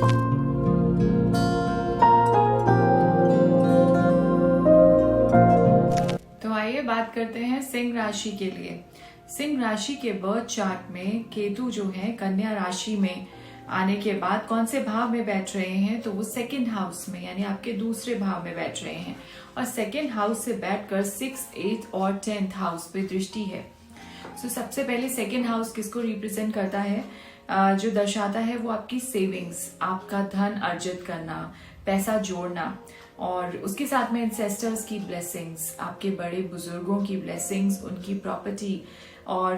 तो आइए बात करते हैं सिंह राशि के लिए। सिंह राशि के बर्थ चार्ट में केतु जो है कन्या राशि में आने के बाद कौन से भाव में बैठ रहे हैं, तो वो सेकंड हाउस में यानी आपके दूसरे भाव में बैठ रहे हैं और सेकंड हाउस से बैठकर 6, 8 और 10th हाउस पे दृष्टि है। सो सबसे पहले सेकंड हाउस किसको रिप्रेजेंट करता है? जो दर्शाता है वो आपकी सेविंग्स, आपका धन अर्जित करना, पैसा जोड़ना और उसके साथ में इंसेस्टर्स की ब्लेसिंग्स, आपके बड़े बुजुर्गों की ब्लेसिंग्स, उनकी प्रॉपर्टी और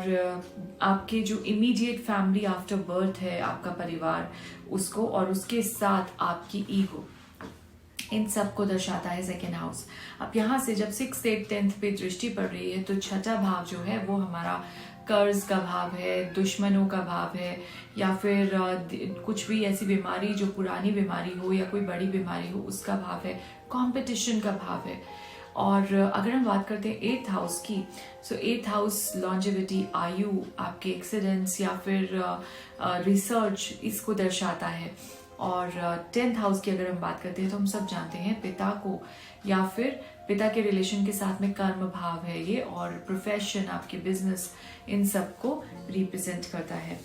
आपके जो इमीडिएट फैमिली आफ्टर बर्थ है, आपका परिवार, उसको और उसके साथ आपकी ईगो, इन सब को दर्शाता है सेकेंड हाउस। अब यहाँ से जब 6, 8, 10th पे दृष्टि पड़ रही है तो छठा भाव जो है वो हमारा कर्ज का भाव है, दुश्मनों का भाव है या फिर कुछ भी ऐसी बीमारी जो पुरानी बीमारी हो या कोई बड़ी बीमारी हो उसका भाव है, कंपटीशन का भाव है। और अगर हम बात करते हैं 8th हाउस की, सो 8th हाउस लॉन्जेविटी, आयु, आपके एक्सीडेंट्स या फिर रिसर्च, इसको दर्शाता है। और 10th हाउस की अगर हम बात करते हैं तो हम सब जानते हैं पिता को या फिर पिता के रिलेशन के साथ में कर्म भाव है ये, और प्रोफेशन, आपके बिजनेस, इन सब को रिप्रेजेंट करता है।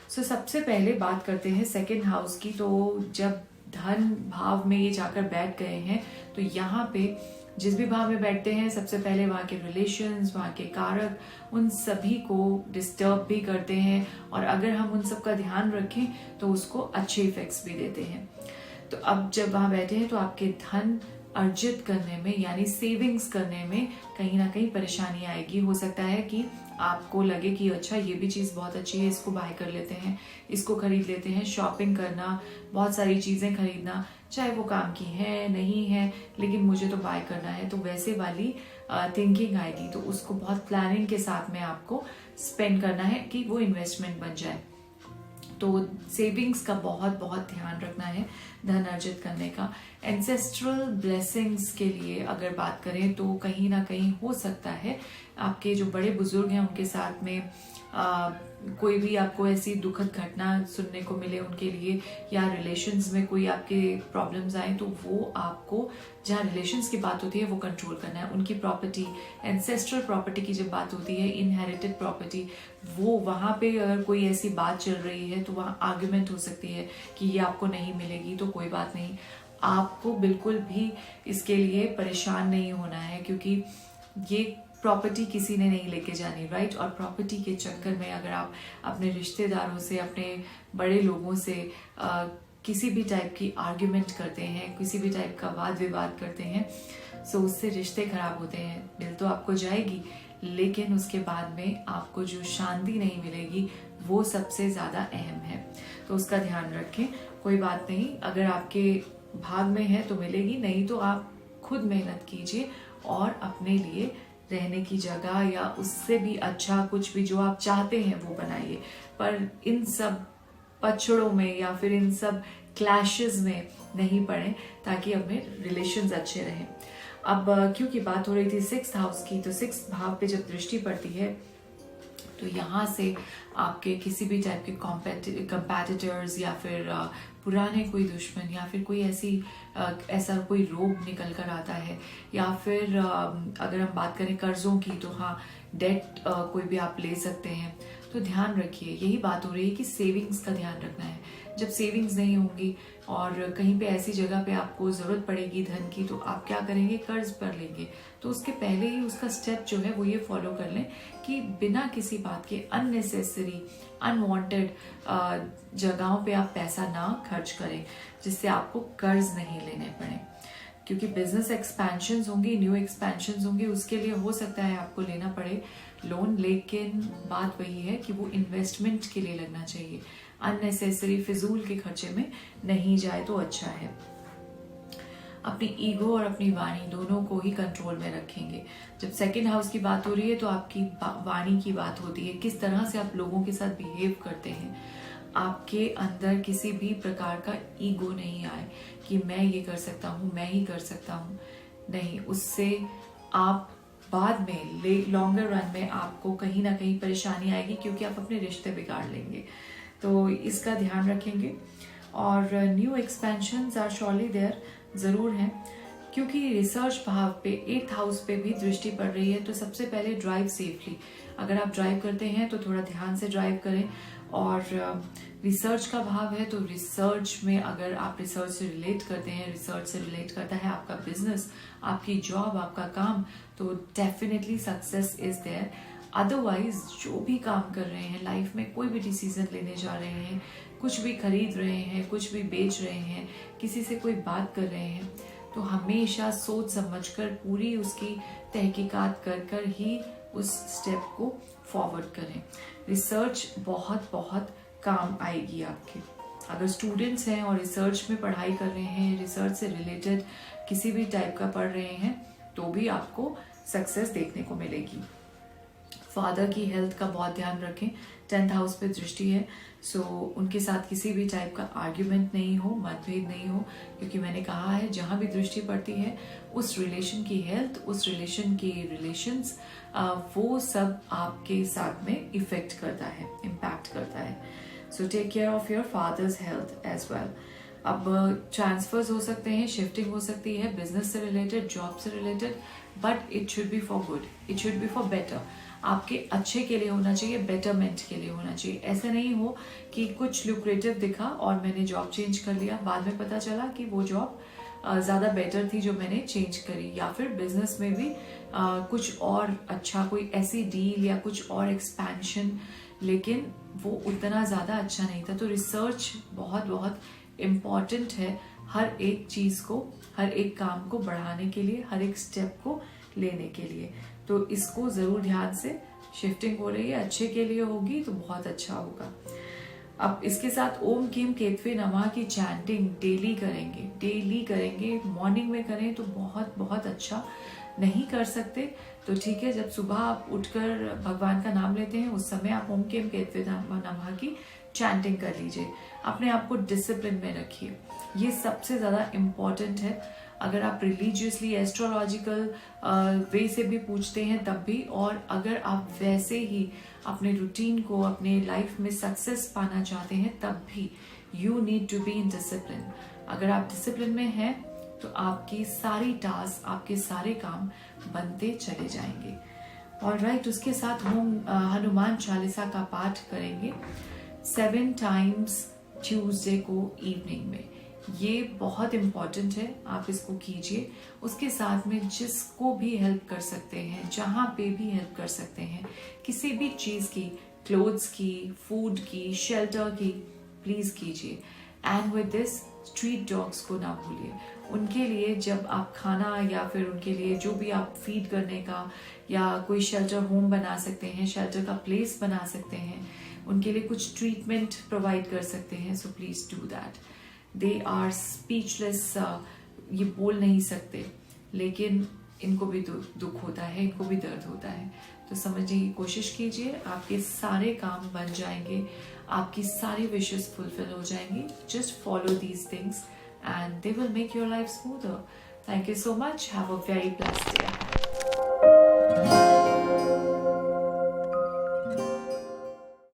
सो सबसे पहले बात करते हैं सेकेंड हाउस की। तो जब धन भाव में ये जाकर बैठ गए हैं तो यहाँ पे जिस भी भाव में बैठते हैं सबसे पहले वहाँ के रिलेशंस, वहाँ के कारक, उन सभी को डिस्टर्ब भी करते हैं और अगर हम उन सब का ध्यान रखें तो उसको अच्छे इफेक्ट्स भी देते हैं। तो अब जब वहाँ बैठे हैं तो आपके धन अर्जित करने में यानी सेविंग्स करने में कहीं ना कहीं परेशानी आएगी। हो सकता है कि आपको लगे कि अच्छा ये भी चीज़ बहुत अच्छी है, इसको बाय कर लेते हैं, इसको खरीद लेते हैं। शॉपिंग करना, बहुत सारी चीज़ें खरीदना, चाहे वो काम की है नहीं है लेकिन मुझे तो बाय करना है, तो वैसे वाली थिंकिंग आएगी। तो उसको बहुत प्लानिंग के साथ में आपको स्पेंड करना है कि वो इन्वेस्टमेंट बन जाए। तो सेविंग्स का बहुत बहुत ध्यान रखना है धन अर्जित करने का। एंसेस्ट्रल ब्लेसिंग्स के लिए अगर बात करें तो कहीं ना कहीं हो सकता है आपके जो बड़े बुजुर्ग हैं उनके साथ में कोई भी आपको ऐसी दुखद घटना सुनने को मिले उनके लिए, या रिलेशंस में कोई आपके प्रॉब्लम्स आए तो वो आपको, जहाँ रिलेशंस की बात होती है वो कंट्रोल करना है। उनकी प्रॉपर्टी, एंसेस्ट्रल प्रॉपर्टी की जब बात होती है, इनहेरिटेड प्रॉपर्टी, वो वहाँ पे अगर कोई ऐसी बात चल रही है तो वहाँ आर्ग्यूमेंट हो सकती है कि ये आपको नहीं मिलेगी। तो कोई बात नहीं, आपको बिल्कुल भी इसके लिए परेशान नहीं होना है क्योंकि ये प्रॉपर्टी किसी ने नहीं लेके जानी, राइट। और प्रॉपर्टी के चक्कर में अगर आप अपने रिश्तेदारों से, अपने बड़े लोगों से किसी भी टाइप की आर्ग्यूमेंट करते हैं, किसी भी टाइप का वाद विवाद करते हैं, सो उससे रिश्ते खराब होते हैं। मिल तो आपको जाएगी लेकिन उसके बाद में आपको जो शांति नहीं मिलेगी वो सबसे ज़्यादा अहम है। तो उसका ध्यान रखें। कोई बात नहीं, अगर आपके भाग में है तो मिलेगी, नहीं तो आप खुद मेहनत कीजिए और अपने लिए रहने की जगह या उससे भी अच्छा कुछ भी जो आप चाहते हैं वो बनाइए। पर इन सब पछड़ों में या फिर इन सब क्लैशेस में नहीं पड़े ताकि अपने रिलेशंस अच्छे रहें। अब क्योंकि बात हो रही थी 6th हाउस की, तो 6th भाव पे जब दृष्टि पड़ती है तो यहाँ से आपके किसी भी टाइप के कंपेटिटर्स या फिर पुराने कोई दुश्मन या फिर कोई ऐसा कोई रोग निकल कर आता है, या फिर अगर हम बात करें कर्जों की तो हाँ, डेट कोई भी आप ले सकते हैं। तो ध्यान रखिए, यही बात हो रही है कि सेविंग्स का ध्यान रखना है। जब सेविंग्स नहीं होंगी और कहीं पे ऐसी जगह पे आपको ज़रूरत पड़ेगी धन की तो आप क्या करेंगे, कर्ज पर लेंगे। तो उसके पहले ही उसका स्टेप जो है वो ये फॉलो कर लें कि बिना किसी बात के अननेसेसरी, अनवांटेड जगहों पे आप पैसा ना खर्च करें जिससे आपको कर्ज नहीं लेने पड़े। क्योंकि बिजनेस एक्सपेंशंस होंगी, न्यू एक्सपेंशंस होंगे, उसके लिए हो सकता है आपको लेना पड़े लोन, लेकिन बात वही है कि वो इन्वेस्टमेंट के लिए लगना चाहिए। अननेसेसरी फिजूल के खर्चे में नहीं जाए तो अच्छा है। अपनी ईगो और अपनी वाणी दोनों को ही कंट्रोल में रखेंगे। जब सेकंड हाउस की बात हो रही है तो आपकी वाणी की बात होती है, किस तरह से आप लोगों के साथ बिहेव करते हैं। आपके अंदर किसी भी प्रकार का ईगो नहीं आए कि मैं ये कर सकता हूँ, मैं ही कर सकता हूँ, नहीं। उससे आप बाद में लॉन्गर रन में आपको कहीं ना कहीं परेशानी आएगी क्योंकि आप अपने रिश्ते बिगाड़ लेंगे। तो इसका ध्यान रखेंगे। और new expansions are shortly there, ज़रूर हैं, क्योंकि रिसर्च भाव पे 8th हाउस पे भी दृष्टि पड़ रही है। तो सबसे पहले ड्राइव सेफली, अगर आप ड्राइव करते हैं तो थोड़ा ध्यान से ड्राइव करें। और रिसर्च का भाव है, तो रिसर्च में अगर आप रिसर्च से रिलेट करते हैं, रिसर्च से रिलेट करता है आपका बिजनेस, आपकी जॉब, आपका काम, तो definitely success is there. Otherwise जो भी काम कर रहे हैं लाइफ में, कोई भी डिसीजन लेने जा रहे हैं, कुछ भी खरीद रहे हैं, कुछ भी बेच रहे हैं, किसी से कोई बात कर रहे हैं, तो हमेशा सोच समझकर पूरी उसकी तहकीकात कर कर ही उस स्टेप को फॉरवर्ड करें। रिसर्च बहुत बहुत काम आएगी आपके। अगर स्टूडेंट्स हैं और रिसर्च में पढ़ाई कर रहे हैं, रिसर्च से रिलेटेड किसी भी टाइप का पढ़ रहे हैं, तो भी आपको सक्सेस देखने को मिलेगी। फादर की हेल्थ का बहुत ध्यान रखें, 10th हाउस पे दृष्टि है, सो उनके साथ किसी भी टाइप का आर्ग्यूमेंट नहीं हो, मतभेद नहीं हो, क्योंकि मैंने कहा है जहाँ भी दृष्टि पड़ती है उस रिलेशन की हेल्थ, उस रिलेशन के रिलेशंस, वो सब आपके साथ में इफेक्ट करता है, इम्पैक्ट करता है। So take care of your father's health as well. अब ट्रांसफर्स हो सकते हैं, शिफ्टिंग हो सकती है बिजनेस से रिलेटेड, जॉब से related, but it should be for good, it should be for better, आपके अच्छे के लिए होना चाहिए, बेटरमेंट के लिए होना चाहिए। ऐसा नहीं हो कि कुछ लुक्रेटिव दिखा और मैंने जॉब चेंज कर लिया, बाद में पता चला कि वो जॉब ज़्यादा बेटर थी जो मैंने चेंज करी, या फिर बिजनेस में भी कुछ और अच्छा, कोई ऐसी डील या कुछ और एक्सपेंशन, लेकिन वो उतना ज़्यादा अच्छा नहीं था। तो रिसर्च बहुत बहुत इम्पॉर्टेंट है हर एक चीज़ को, हर एक काम को बढ़ाने के लिए, हर एक स्टेप को लेने के लिए। तो इसको ज़रूर ध्यान से, शिफ्टिंग हो रही है, अच्छे के लिए होगी तो बहुत अच्छा होगा। अब इसके साथ ओम कीम केतवे नमः की चैंटिंग डेली करेंगे, डेली करेंगे, मॉर्निंग में करें तो बहुत बहुत अच्छा। नहीं कर सकते तो ठीक है, जब सुबह आप उठकर भगवान का नाम लेते हैं उस समय आप ओम कीम केतवे नमः की चैंटिंग कर लीजिए। अपने आप को डिसिप्लिन में रखिए, ये सबसे ज़्यादा इम्पॉर्टेंट है। अगर आप रिलीजियसली एस्ट्रोलॉजिकल वे से भी पूछते हैं तब भी, और अगर आप वैसे ही अपने रूटीन को, अपने लाइफ में सक्सेस पाना चाहते हैं तब भी, you need to be in discipline. अगर आप डिसिप्लिन में हैं तो आपकी सारी टास्क, आपके सारे काम बनते चले जाएंगे। और राइट, उसके साथ हम हनुमान चालीसा का पाठ करेंगे 7 टाइम्स ट्यूसडे को इवनिंग में। ये बहुत इम्पॉर्टेंट है, आप इसको कीजिए। उसके साथ में जिसको भी हेल्प कर सकते हैं, जहाँ पे भी हेल्प कर सकते हैं, किसी भी चीज़ की, क्लोथ्स की, फूड की, शेल्टर की, प्लीज़ कीजिए। And with this, street dogs को ना भूलिए। उनके लिए जब आप खाना, या फिर उनके लिए जो भी आप फीड करने का, या कोई शेल्टर होम बना सकते हैं, शेल्टर का प्लेस बना सकते हैं, उनके लिए कुछ ट्रीटमेंट प्रोवाइड कर सकते हैं, so please do that. They are speechless, ये बोल नहीं सकते, लेकिन इनको भी दुख होता है, इनको भी दर्द होता है। तो समझने की कोशिश कीजिए, आपके सारे काम बन जाएंगे, आपकी सारी विशेस फुलफिल हो जाएंगी। Just follow these things and they will make your life smoother. Thank you so much, have a very blessed day.